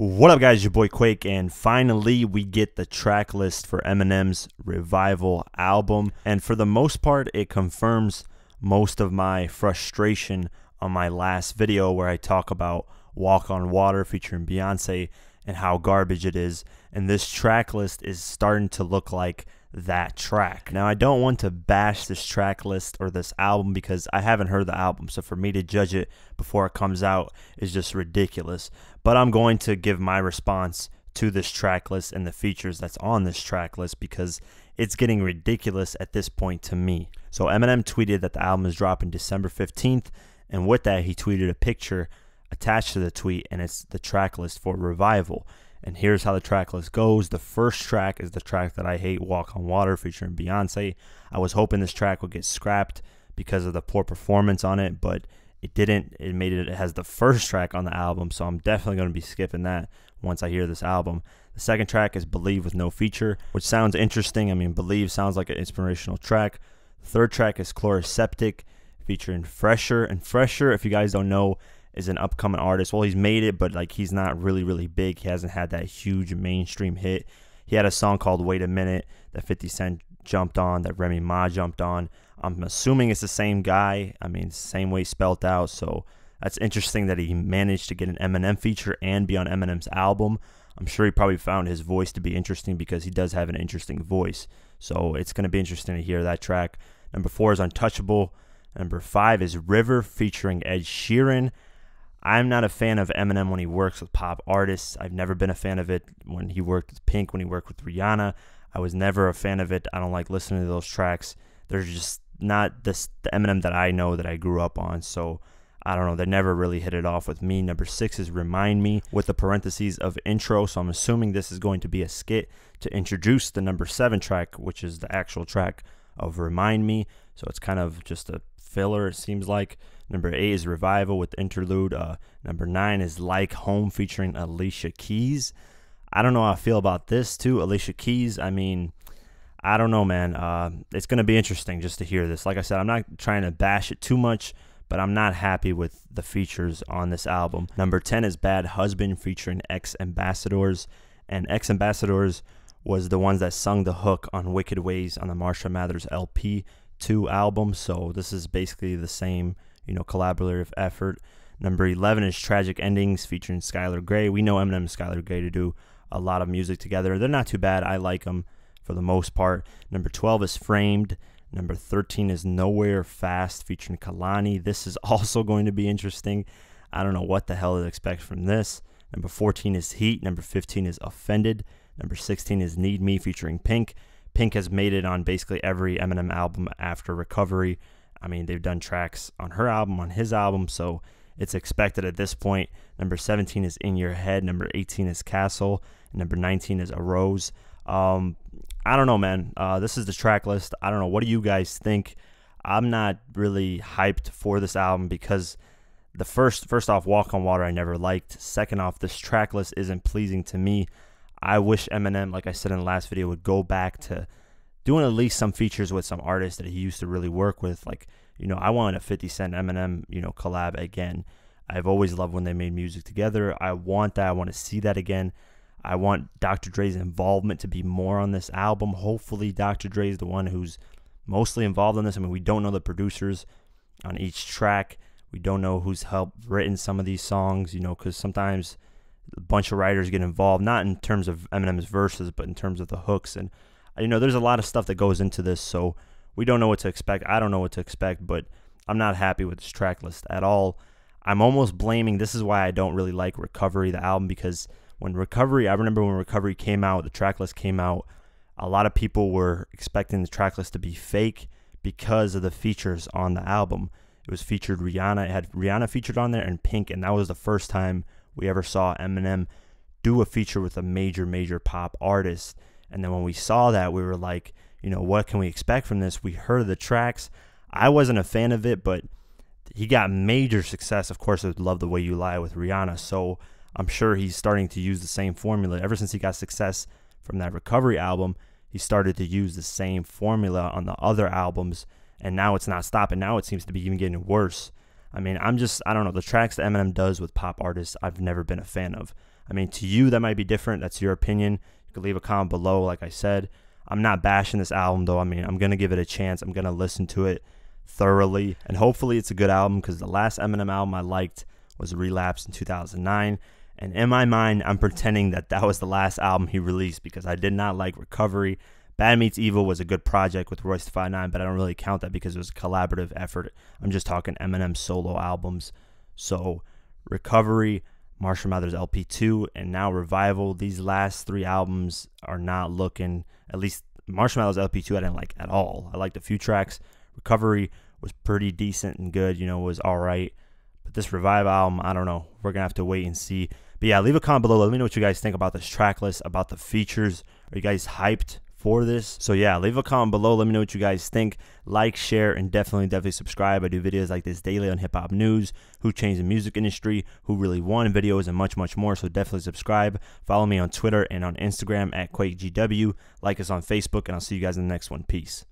What up, guys? Your boy Quake, and finally we get the track list for Eminem's Revival album. And for the most part, it confirms most of my frustration on my last video where I talk about Walk on Water featuring Beyonce and how garbage it is. And this track list is starting to look like that track. Now, I don't want to bash this track list or this album because I haven't heard the album, so for me to judge it before it comes out is just ridiculous. But I'm going to give my response to this track list and the features that's on this track list because it's getting ridiculous at this point to me. So Eminem tweeted that the album is dropping December 15th, and with that he tweeted a picture attached to the tweet, and it's the track list for Revival. And here's how the track list goes. The first track is the track that I hate, Walk on Water featuring Beyonce. I was hoping this track would get scrapped because of the poor performance on it, but it didn't. It has the first track on the album, so I'm definitely going to be skipping that once I hear this album. The second track is Believe with no feature, which sounds interesting. I mean, Believe sounds like an inspirational track. The third track is Chloroseptic featuring Fresher. And Fresher, if you guys don't know, is an upcoming artist. Well, he's made it, but like he's not really big. He hasn't had that huge mainstream hit. He had a song called Wait a Minute that 50 Cent jumped on, that Remy Ma jumped on. I'm assuming it's the same guy. I mean, same way spelt out. So that's interesting that he managed to get an Eminem feature and be on Eminem's album. I'm sure he probably found his voice to be interesting because he does have an interesting voice. So it's going to be interesting to hear that track. Number 4 is Untouchable. Number 5 is River featuring Ed Sheeran. I'm not a fan of Eminem when he works with pop artists. I've never been a fan of it when he worked with Pink, when he worked with Rihanna. I was never a fan of it. I don't like listening to those tracks. They're just not the Eminem that I know, that I grew up on. So I don't know. They never really hit it off with me. Number 6 is Remind Me with the parentheses of intro. So I'm assuming this is going to be a skit to introduce the number 7 track, which is the actual track of Remind Me. So it's kind of just a filler, it seems like. Number 8 is Revival with interlude. Number 9 is Like Home featuring Alicia Keys. I don't know how I feel about this too. Alicia Keys, I mean, I don't know, man. It's going to be interesting just to hear this. Like I said, I'm not trying to bash it too much, but I'm not happy with the features on this album. Number 10 is Bad Husband featuring Ex-Ambassadors. And Ex-Ambassadors was the ones that sung the hook on Wicked Ways on the Marshall Mathers LP 2 album. So this is basically the same, collaborative effort. Number 11 is Tragic Endings featuring Skylar Grey. We know Eminem and Skylar Grey to do a lot of music together. They're not too bad. I like them for the most part. Number 12 is Framed. Number 13 is Nowhere Fast featuring Kehlani. This is also going to be interesting. I don't know what the hell to expect from this. Number 14 is Heat. Number 15 is Offended. Number 16 is Need Me featuring Pink. Pink has made it on basically every Eminem album after Recovery. I mean, they've done tracks on her album, on his album, so it's expected at this point. Number 17 is In Your Head. Number 18 is Castle. And number 19 is A Rose. I don't know, man. This is the track list. I don't know. What do you guys think? I'm not really hyped for this album because the first off, Walk on Water I never liked. Second off, this track list isn't pleasing to me. I wish Eminem, like I said in the last video, would go back to doing at least some features with some artists that he used to really work with. Like, I want a 50 Cent Eminem, collab again. I've always loved when they made music together. I want that. I want to see that again. I want Dr. Dre's involvement to be more on this album. Hopefully Dr. Dre is the one who's mostly involved in this. I mean, we don't know the producers on each track. We don't know who's helped written some of these songs, because sometimes a bunch of writers get involved, not in terms of Eminem's verses, but in terms of the hooks. And, there's a lot of stuff that goes into this, so we don't know what to expect. I don't know what to expect, but I'm not happy with this track list at all. I'm almost blaming, this is why I don't really like Recovery, the album, because I remember when Recovery came out, the track list came out, a lot of people were expecting the track list to be fake because of the features on the album. It was featured Rihanna. It had Rihanna featured on there and Pink, and that was the first time we ever saw Eminem do a feature with a major pop artist. And then when we saw that, we were like, what can we expect from this? We heard the tracks. I wasn't a fan of it, but he got major success. Of course, I Love the Way You Lie with Rihanna. So I'm sure he's starting to use the same formula. Ever since he got success from that Recovery album, he started to use the same formula on the other albums. And now it's not stopping. Now it seems to be even getting worse. I mean, I don't know. The tracks that Eminem does with pop artists, I've never been a fan of. I mean, to you, that might be different. That's your opinion. You can leave a comment below, like I said. I'm not bashing this album, though. I mean, I'm going to give it a chance. I'm going to listen to it thoroughly, and hopefully it's a good album, because the last Eminem album I liked was Relapse in 2009, and in my mind, I'm pretending that that was the last album he released, because I did not like Recovery. Bad Meets Evil was a good project with Royce da 5'9", but I don't really count that because it was a collaborative effort. I'm just talking Eminem solo albums. So Recovery, Marshall Mathers LP2, and now Revival, these last 3 albums are not looking, at least Marshall Mathers LP2 I didn't like at all. I liked a few tracks. Recovery was pretty decent and good, you know, was all right. But this Revive album, I don't know. We're going to have to wait and see. But yeah, leave a comment below. Let me know what you guys think about this track list, about the features. Are you guys hyped for this? So yeah, leave a comment below. Let me know what you guys think. Like, share, and definitely subscribe. I do videos like this daily on hip hop news, who changed the music industry, who really won videos, and much more. So definitely subscribe. Follow me on Twitter and on Instagram at QuakeGW. Like us on Facebook, and I'll see you guys in the next one. Peace.